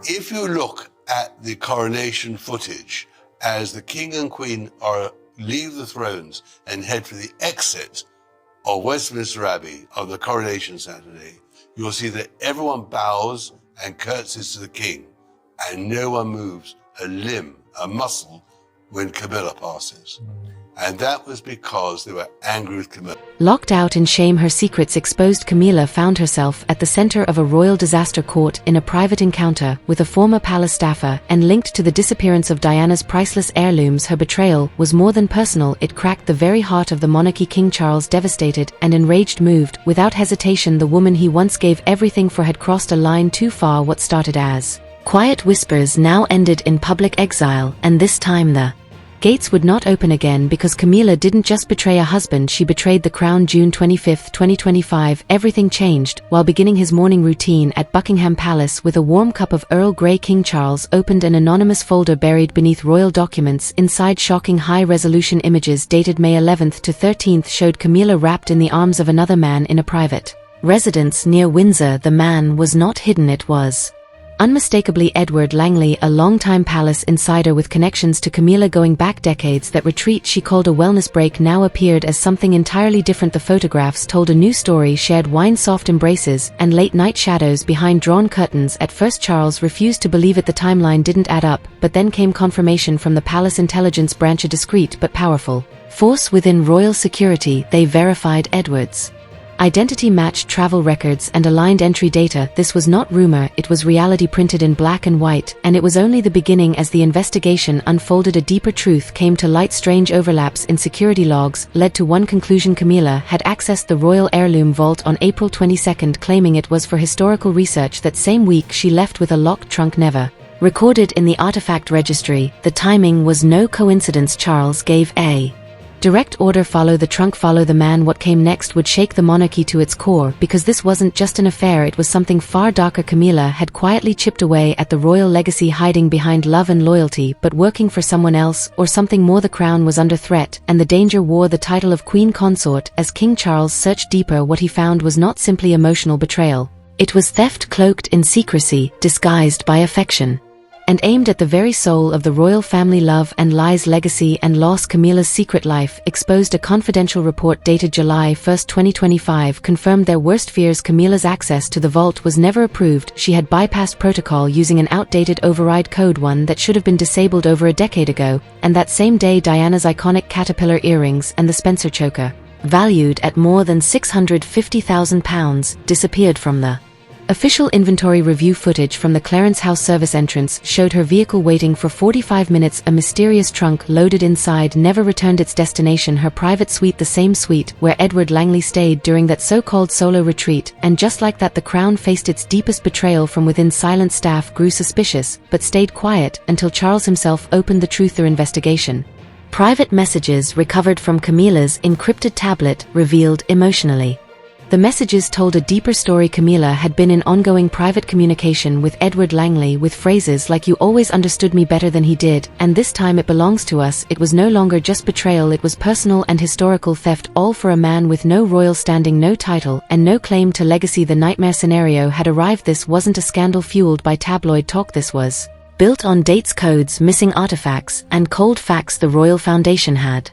If you look at the coronation footage, as the king and queen leave the thrones and head for the exit of Westminster Abbey on the coronation Saturday, you'll see that everyone bows and curtsies to the king, and no one moves a limb, a muscle, when Camilla passes. And that was because they were angry with Camilla. Locked out in shame, her secrets exposed, Camilla found herself at the center of a royal disaster caught in a private encounter with a former palace staffer and linked to the disappearance of Diana's priceless heirlooms. Her betrayal was more than personal, it cracked the very heart of the monarchy. King Charles, devastated and enraged, moved without hesitation. The woman he once gave everything for had crossed a line too far. What started as quiet whispers now ended in public exile, and this time the gates would not open again, because Camilla didn't just betray a husband, she betrayed the crown. June 25, 2025, everything changed. While beginning his morning routine at Buckingham Palace with a warm cup of Earl Grey, King Charles opened an anonymous folder buried beneath royal documents. Inside, shocking high-resolution images dated May 11th to 13th showed Camilla wrapped in the arms of another man in a private residence near Windsor. The man was not hidden, it was unmistakably Edward Langley, a longtime palace insider with connections to Camilla going back decades. That retreat she called a wellness break now appeared as something entirely different. The photographs told a new story, shared wine-soft embraces and late-night shadows behind drawn curtains. At first Charles refused to believe it, the timeline didn't add up, but then came confirmation from the palace intelligence branch, a discreet but powerful force within royal security. They verified Edward's identity, matched travel records and aligned entry data. This was not rumor, it was reality printed in black and white, and it was only the beginning. As the investigation unfolded, a deeper truth came to light. Strange overlaps in security logs led to one conclusion: Camilla had accessed the royal heirloom vault on April 22, claiming it was for historical research. That same week she left with a locked trunk never recorded in the artifact registry. The timing was no coincidence. Charles gave a direct order: follow the trunk, follow the man. What came next would shake the monarchy to its core, because this wasn't just an affair, it was something far darker. Camilla had quietly chipped away at the royal legacy, hiding behind love and loyalty, but working for someone else or something more. The crown was under threat, and the danger wore the title of queen consort. As King Charles searched deeper, what he found was not simply emotional betrayal. It was theft cloaked in secrecy, disguised by affection, and aimed at the very soul of the royal family. Love and lies, legacy and loss. Camilla's secret life exposed. A confidential report dated July 1, 2025 confirmed their worst fears. Camilla's access to the vault was never approved. She had bypassed protocol using an outdated override code, one that should have been disabled over a decade ago. And that same day, Diana's iconic caterpillar earrings and the Spencer choker, valued at more than £650,000, disappeared from the official inventory. Review footage from the Clarence House service entrance showed her vehicle waiting for 45 minutes. A mysterious trunk loaded inside never returned its destination, her private suite, the same suite where Edward Langley stayed during that so-called solo retreat. And just like that, the crown faced its deepest betrayal from within. Silent staff grew suspicious, but stayed quiet until Charles himself opened the truth. Their investigation. Private messages recovered from Camilla's encrypted tablet revealed emotionally. The messages told a deeper story. Camilla had been in ongoing private communication with Edward Langley, with phrases like "you always understood me better than he did, and this time it belongs to us." It was no longer just betrayal, it was personal and historical theft, all for a man with no royal standing, no title, and no claim to legacy. The nightmare scenario had arrived. This wasn't a scandal fueled by tabloid talk, this was built on dates, codes, missing artifacts, and cold facts. The royal foundation had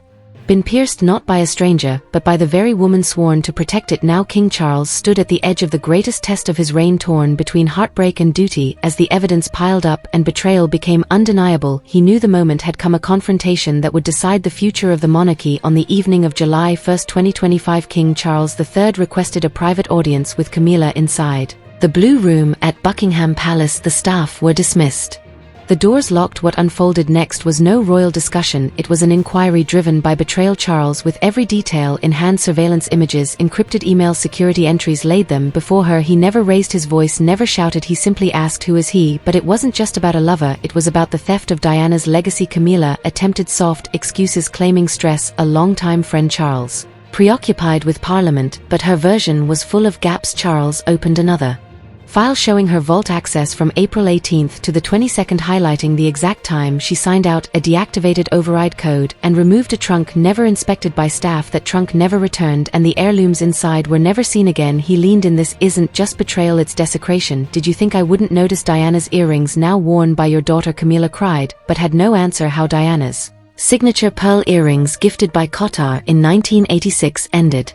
been pierced not by a stranger, but by the very woman sworn to protect it. Now King Charles stood at the edge of the greatest test of his reign, torn between heartbreak and duty. As the evidence piled up and betrayal became undeniable, he knew the moment had come, a confrontation that would decide the future of the monarchy. On the evening of July 1, 2025, King Charles III requested a private audience with Camilla inside the Blue Room at Buckingham Palace. The staff were dismissed, the doors locked. What unfolded next was no royal discussion, it was an inquiry driven by betrayal. Charles, with every detail in hand, surveillance images, encrypted emails, security entries, laid them before her. He never raised his voice, never shouted, he simply asked, "Who is he?" But it wasn't just about a lover, it was about the theft of Diana's legacy. Camilla attempted soft excuses, claiming stress, a longtime friend. Charles, preoccupied with Parliament, but her version was full of gaps. Charles opened another File showing her vault access from April 18th to the 22nd, highlighting the exact time she signed out a deactivated override code and removed a trunk never inspected by staff. That trunk never returned, and the heirlooms inside were never seen again. He leaned in. This isn't just betrayal, it's desecration. Did you think I wouldn't notice Diana's earrings now worn by your daughter? Camilla cried, but had no answer how Diana's signature pearl earrings gifted by Qatar in 1986 ended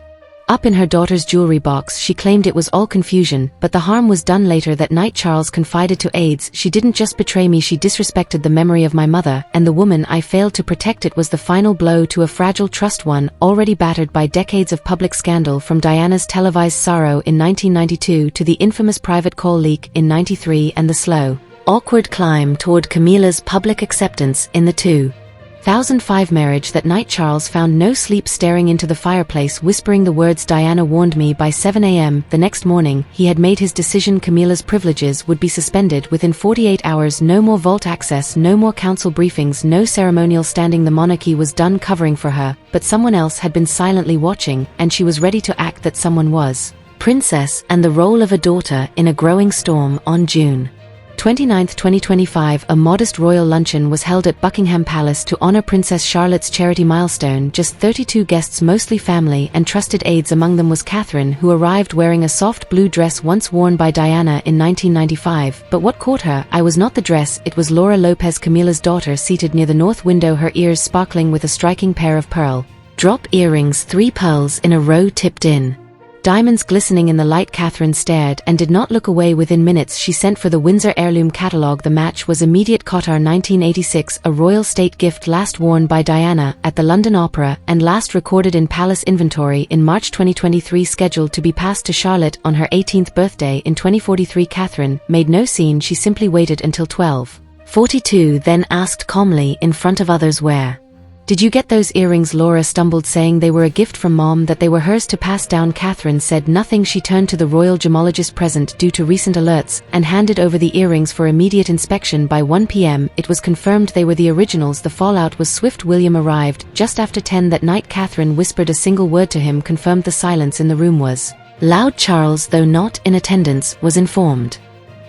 up in her daughter's jewelry box. She claimed it was all confusion, but the harm was done. Later that night, Charles confided to aides, "She didn't just betray me, she disrespected the memory of my mother, and the woman I failed to protect." It was the final blow to a fragile trust, one already battered by decades of public scandal, from Diana's televised sorrow in 1992 to the infamous private call leak in '93 and the slow, awkward climb toward Camilla's public acceptance in the 2005 marriage. That night Charles found no sleep, staring into the fireplace, whispering the words, "Diana warned me." By 7 a.m. the next morning, he had made his decision. Camilla's privileges would be suspended within 48 hours. No more vault access, no more council briefings, no ceremonial standing. The monarchy was done covering for her, but someone else had been silently watching, and she was ready to act. That someone was princess and the role of a daughter in a growing storm. On June 29, 2025, a modest royal luncheon was held at Buckingham Palace to honor Princess Charlotte's charity milestone. Just 32 guests, mostly family and trusted aides. Among them was Catherine, who arrived wearing a soft blue dress once worn by Diana in 1995. But what caught her eye was not the dress, it was Laura Lopez, Camilla's daughter, seated near the north window, her ears sparkling with a striking pair of pearl drop earrings, 3 pearls in a row tipped in diamonds glistening in the light. Catherine stared and did not look away. Within minutes she sent for the Windsor heirloom catalogue. The match was immediate. Qatar 1986, a royal state gift, last worn by Diana at the London Opera and last recorded in palace inventory in March 2023, scheduled to be passed to Charlotte on her 18th birthday in 2043. Catherine made no scene, she simply waited until 12:42, then asked calmly in front of others, "Where did you get those earrings?" Laura stumbled, saying they were a gift from Mom, that they were hers to pass down. Catherine said nothing. She turned to the royal gemologist present due to recent alerts and handed over the earrings for immediate inspection. By 1 p.m. it was confirmed they were the originals. The fallout was swift. William arrived just after 10 that night. Catherine whispered a single word to him, confirmed. The silence in the room was loud. Charles, though not in attendance, was informed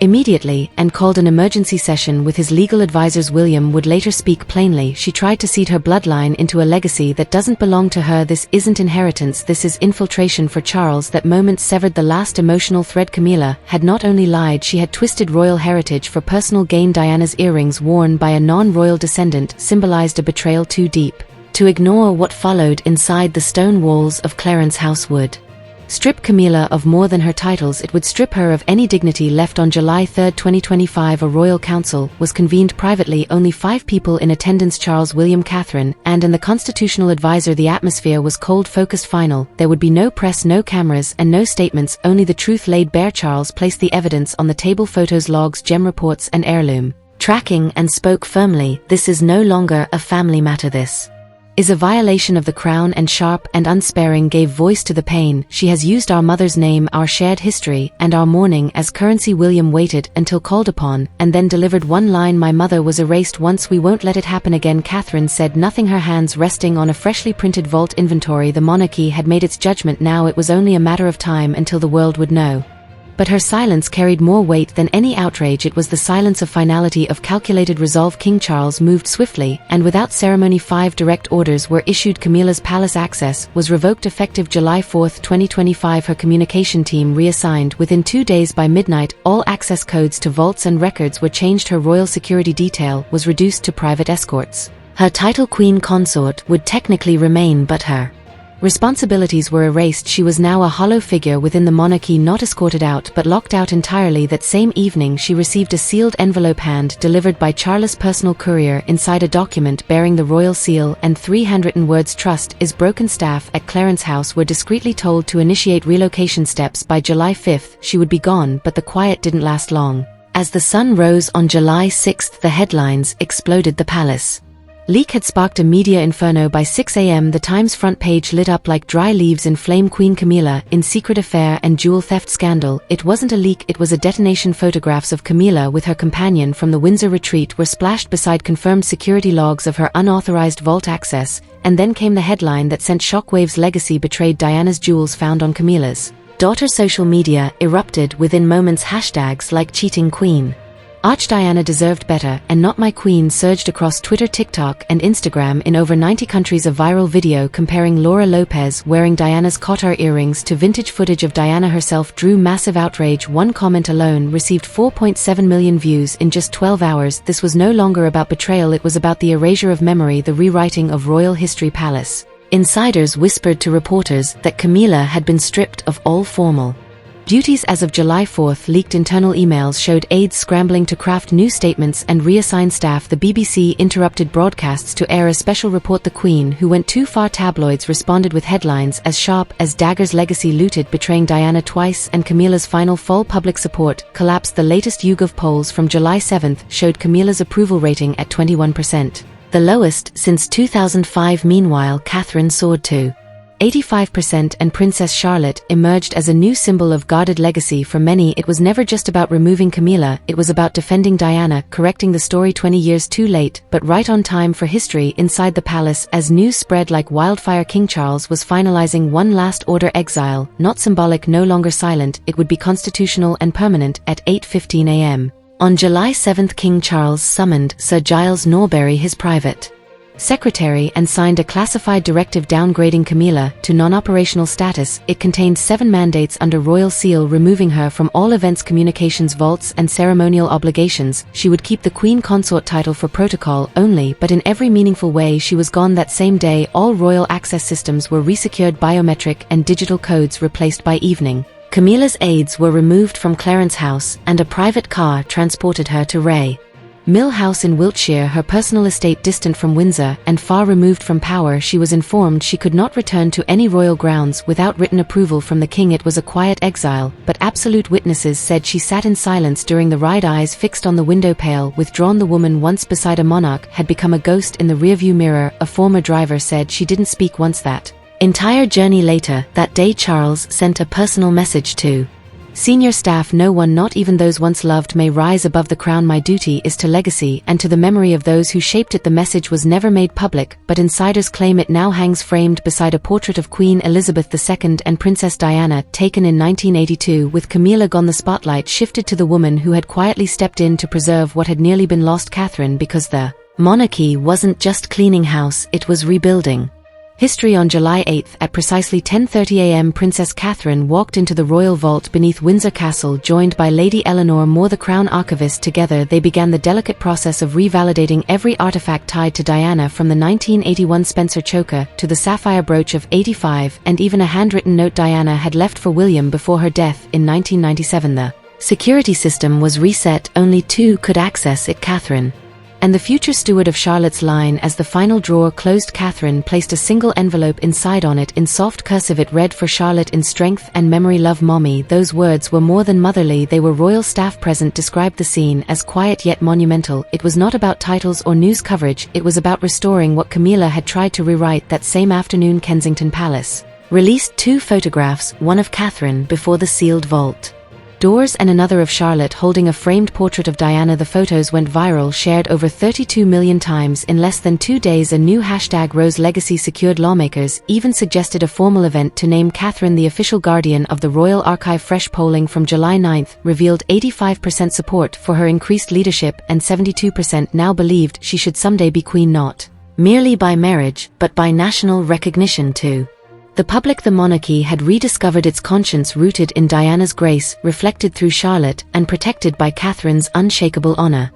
immediately and called an emergency session with his legal advisors. William would later speak plainly. "She tried to seed her bloodline into a legacy that doesn't belong to her. This isn't inheritance, this is infiltration." For Charles, that moment severed the last emotional thread. Camilla had not only lied, she had twisted royal heritage for personal gain. Diana's earrings, worn by a non-royal descendant, symbolized a betrayal too deep to ignore. What followed inside the stone walls of Clarence House would strip Camilla of more than her titles, it would strip her of any dignity left. On July 3, 2025, a royal council was convened privately, only 5 people in attendance: Charles, William, Catherine, and the constitutional advisor. The atmosphere was cold, focused, final. There would be no press, no cameras, and no statements, only the truth laid bare. Charles placed the evidence on the table: photos, logs, gem reports, and heirloom tracking, and spoke firmly. "This is no longer a family matter. This is a violation of the crown," and sharp and unsparing, gave voice to the pain. "She has used our mother's name, our shared history, and our mourning as currency." William waited until called upon, and then delivered one line: "My mother was erased once, we won't let it happen again." Catherine said nothing, her hands resting on a freshly printed vault inventory. The monarchy had made its judgment. Now it was only a matter of time until the world would know. But her silence carried more weight than any outrage. It was the silence of finality, of calculated resolve. King Charles moved swiftly, and without ceremony. 5 direct orders were issued. Camilla's palace access was revoked effective July 4, 2025. Her communication team reassigned within 2 days. By midnight, all access codes to vaults and records were changed. Her royal security detail was reduced to private escorts. Her title, Queen Consort, would technically remain, but her responsibilities were erased. She was now a hollow figure within the monarchy, not escorted out but locked out entirely. That same evening she received a sealed envelope hand-delivered by Charles' personal courier. Inside, a document bearing the royal seal and 3 handwritten words: "Trust is broken." Staff at Clarence House were discreetly told to initiate relocation steps. By July 5 she would be gone, but the quiet didn't last long. As the sun rose on July 6, the headlines exploded. The palace leak had sparked a media inferno. By 6 a.m. the Times front page lit up like dry leaves in flame. Queen Camilla in secret affair and jewel theft scandal. It wasn't a leak, it was a detonation. Photographs of Camilla with her companion from the Windsor retreat were splashed beside confirmed security logs of her unauthorized vault access, and then came the headline that sent shockwaves: "Legacy betrayed, Diana's jewels found on Camilla's Daughter social media erupted within moments. Hashtags like cheating queen, Archdiana deserved better, and not my queen surged across Twitter, TikTok, and Instagram. In over 90 countries, a viral video comparing Laura Lopez wearing Diana's Qatar earrings to vintage footage of Diana herself drew massive outrage. One comment alone received 4.7 million views in just 12 hours. This was no longer about betrayal, it was about the erasure of memory, the rewriting of royal history. Palace insiders whispered to reporters that Camilla had been stripped of all formal duties as of July 4. Leaked internal emails showed aides scrambling to craft new statements and reassign staff. The BBC interrupted broadcasts to air a special report. The Queen who went too far. Tabloids responded with headlines as sharp as daggers. Legacy looted, betraying Diana twice, and Camilla's final fall. Public support collapsed. The latest YouGov polls from July 7 showed Camilla's approval rating at 21%, the lowest since 2005. Meanwhile, Catherine soared to 85%, and Princess Charlotte emerged as a new symbol of guarded legacy. For many, it was never just about removing Camilla, it was about defending Diana, correcting the story 20 years too late, but right on time for history. Inside the palace, as news spread like wildfire, King Charles was finalizing one last order: exile, not symbolic, no longer silent, it would be constitutional and permanent. At 8:15 a.m. on July 7, King Charles summoned Sir Giles Norbury, his private secretary, and signed a classified directive downgrading Camilla to non-operational status. It contained 7 mandates under royal seal, removing her from all events, communications, vaults, and ceremonial obligations. She would keep the Queen Consort title for protocol only, but in every meaningful way she was gone that same day. All royal access systems were resecured, biometric and digital codes replaced. By evening, Camilla's aides were removed from Clarence House, and a private car transported her to Ray Mill House in Wiltshire, her personal estate distant from Windsor and far removed from power. She was informed she could not return to any royal grounds without written approval from the king. It was a quiet exile, but absolute witnesses said she sat in silence during the ride, eyes fixed on the window pail, withdrawn. The woman once beside a monarch had become a ghost in the rearview mirror. A former driver said she didn't speak once that entire journey. Later that day, Charles sent a personal message to senior staff: no one, not even those once loved, may rise above the crown. My duty is to legacy and to the memory of those who shaped it. The message was never made public, but insiders claim it now hangs framed beside a portrait of Queen Elizabeth II and Princess Diana, taken in 1982. With Camilla gone, the spotlight shifted to the woman who had quietly stepped in to preserve what had nearly been lost: Catherine, because the monarchy wasn't just cleaning house, it was rebuilding history. On July 8 at precisely 10:30 a.m. Princess Catherine walked into the royal vault beneath Windsor Castle, joined by Lady Eleanor Moore, the Crown Archivist. Together they began the delicate process of revalidating every artifact tied to Diana, from the 1981 Spencer choker to the sapphire brooch of '85, and even a handwritten note Diana had left for William before her death in 1997. The security system was reset, only 2 could access it: Catherine and the future steward of Charlotte's line. As the final drawer closed, Catherine placed a single envelope inside. On it, in soft cursive, it read: "For Charlotte, in strength and memory, love, Mommy." Those words were more than motherly, they were royal. Staff present described the scene as quiet yet monumental. It was not about titles or news coverage, it was about restoring what Camilla had tried to rewrite. That same afternoon, Kensington Palace released 2 photographs, one of Catherine before the sealed vault doors and another of Charlotte holding a framed portrait of Diana. The photos went viral, shared over 32 million times in less than 2 days. A new hashtag rose: legacy secured. Lawmakers even suggested a formal event to name Catherine the official guardian of the Royal Archive. Fresh polling from July 9 revealed 85% support for her increased leadership, and 72% now believed she should someday be queen, not merely by marriage, but by national recognition too. The public, the monarchy had rediscovered its conscience, rooted in Diana's grace, reflected through Charlotte, and protected by Catherine's unshakable honor.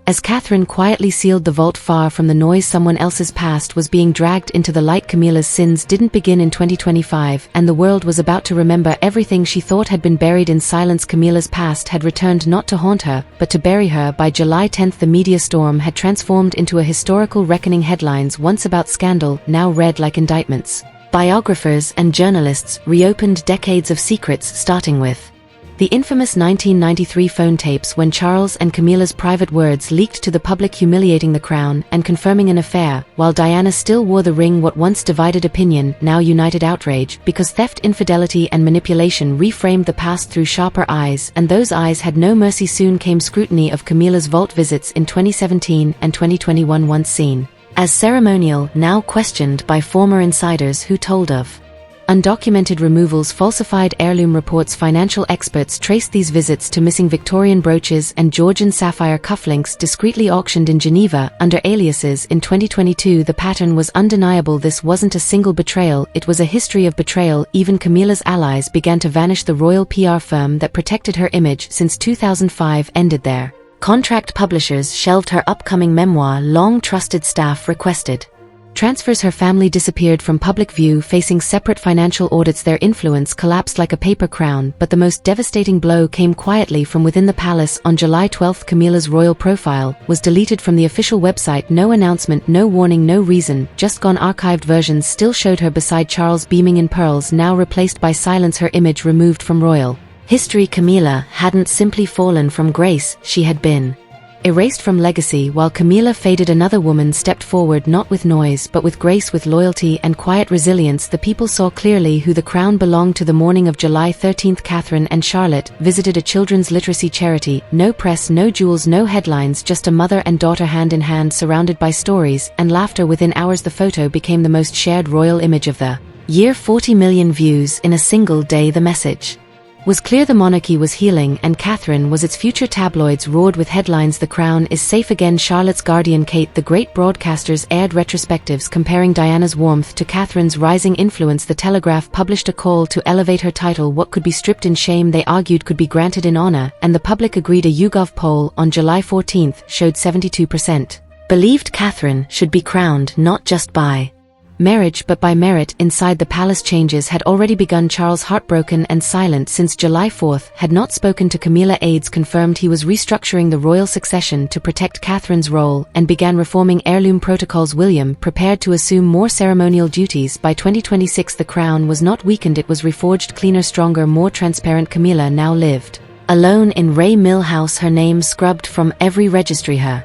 As Catherine quietly sealed the vault, far from the noise, someone else's past was being dragged into the light. Camilla's sins didn't begin in 2025, and the world was about to remember everything she thought had been buried in silence. Camilla's past had returned, not to haunt her, but to bury her. By July 10, the media storm had transformed into a historical reckoning. Headlines once about scandal now read like indictments. Biographers and journalists reopened decades of secrets, starting with the infamous 1993 phone tapes, when Charles and Camilla's private words leaked to the public, humiliating the crown and confirming an affair, while Diana still wore the ring. What once divided opinion now united outrage, because theft, infidelity and manipulation reframed the past through sharper eyes, and those eyes had no mercy. Soon came scrutiny of Camilla's vault visits in 2017 and 2021, once seen as ceremonial, now questioned by former insiders who told of Undocumented removals, falsified heirloom reports. Financial experts traced these visits to missing Victorian brooches and Georgian sapphire cufflinks discreetly auctioned in Geneva under aliases. In 2022, the pattern was undeniable. This wasn't a single betrayal, it was a history of betrayal. Even Camilla's allies began to vanish. The royal PR firm that protected her image since 2005 ended there. Contract publishers shelved her upcoming memoir. Long trusted staff requested transfers. Her family disappeared from public view, facing separate financial audits. Their influence collapsed like a paper crown, but the most devastating blow came quietly from within the palace. On July 12, Camilla's royal profile was deleted from the official website. No announcement, no warning, no reason, just gone. Archived versions still showed her beside Charles, beaming in pearls, now replaced by silence. Her image removed from royal history. Camilla hadn't simply fallen from grace, she had been erased from legacy. While Camilla faded, another woman stepped forward, not with noise but with grace, with loyalty and quiet resilience. The people saw clearly who the crown belonged to. The morning of July 13, Catherine and Charlotte visited a children's literacy charity. No press, no jewels, no headlines, just a mother and daughter hand in hand, surrounded by stories and laughter. Within hours, the photo became the most shared royal image of the year. 40 million views in a single day. The message was clear: the monarchy was healing, and Catherine was its future. Tabloids roared with headlines: "The crown is safe again." Charlotte's guardian Kate. The great broadcasters aired retrospectives comparing Diana's warmth to Catherine's rising influence. The Telegraph published a call to elevate her title. What could be stripped in shame, they argued, could be granted in honor, and the public agreed. A YouGov poll on July 14 showed 72% believed Catherine should be crowned not just by marriage but by merit. Inside the palace, changes had already begun. Charles, heartbroken and silent since July 4, had not spoken to Camilla. Aides confirmed he was restructuring the royal succession to protect Catherine's role and began reforming heirloom protocols. William prepared to assume more ceremonial duties. By 2026, the crown was not weakened, it was reforged, cleaner, stronger, more transparent. Camilla now lived alone in Ray Mill House, her name scrubbed from every registry, her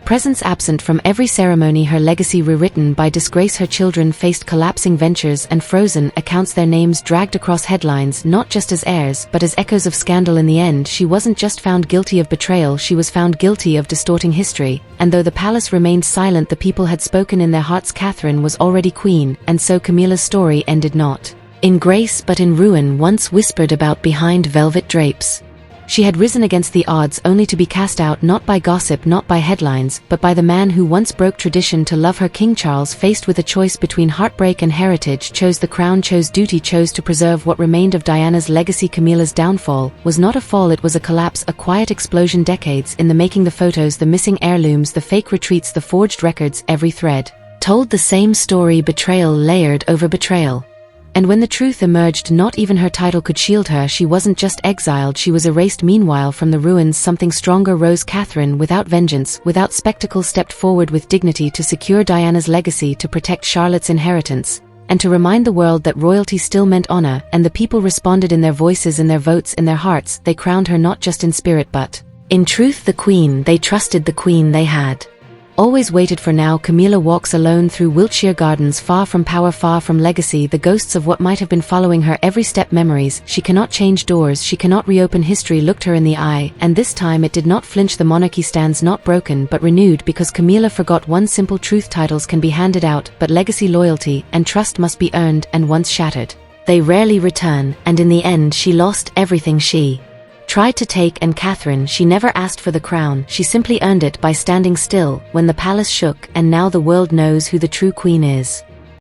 presence absent from every ceremony, her legacy rewritten by disgrace. Her children faced collapsing ventures and frozen accounts, their names dragged across headlines, not just as heirs but as echoes of scandal. In the end, she wasn't just found guilty of betrayal, she was found guilty of distorting history. And though the palace remained silent, the people had spoken in their hearts. Catherine was already queen, and so Camilla's story ended not in grace but in ruin. Once whispered about behind velvet drapes, she had risen against the odds, only to be cast out, not by gossip, not by headlines, but by the man who once broke tradition to love her. King Charles, faced with a choice between heartbreak and heritage, chose the crown, chose duty, chose to preserve what remained of Diana's legacy. Camilla's downfall was not a fall, it was a collapse, a quiet explosion. Decades in the making. The photos, the missing heirlooms, the fake retreats, the forged records, every thread told the same story: betrayal layered over betrayal. And when the truth emerged, not even her title could shield her. She wasn't just exiled, she was erased. Meanwhile, from the ruins, something stronger rose. Catherine, without vengeance, without spectacle, stepped forward with dignity to secure Diana's legacy, to protect Charlotte's inheritance, and to remind the world that royalty still meant honor. And the people responded in their voices, in their votes, in their hearts. They crowned her not just in spirit but in truth, the queen they trusted, the queen they had always waited for. Now Camilla walks alone through Wiltshire Gardens, far from power, far from legacy, the ghosts of what might have been following her every step. Memories she cannot change, doors she cannot reopen. History looked her in the eye, and this time it did not flinch. The monarchy stands not broken but renewed, because Camilla forgot one simple truth: titles can be handed out, but legacy, loyalty and trust must be earned, and once shattered, they rarely return. And in the end, she lost everything she tried to take. And Catherine, she never asked for the crown, she simply earned it by standing still when the palace shook. And now the world knows who the true queen is.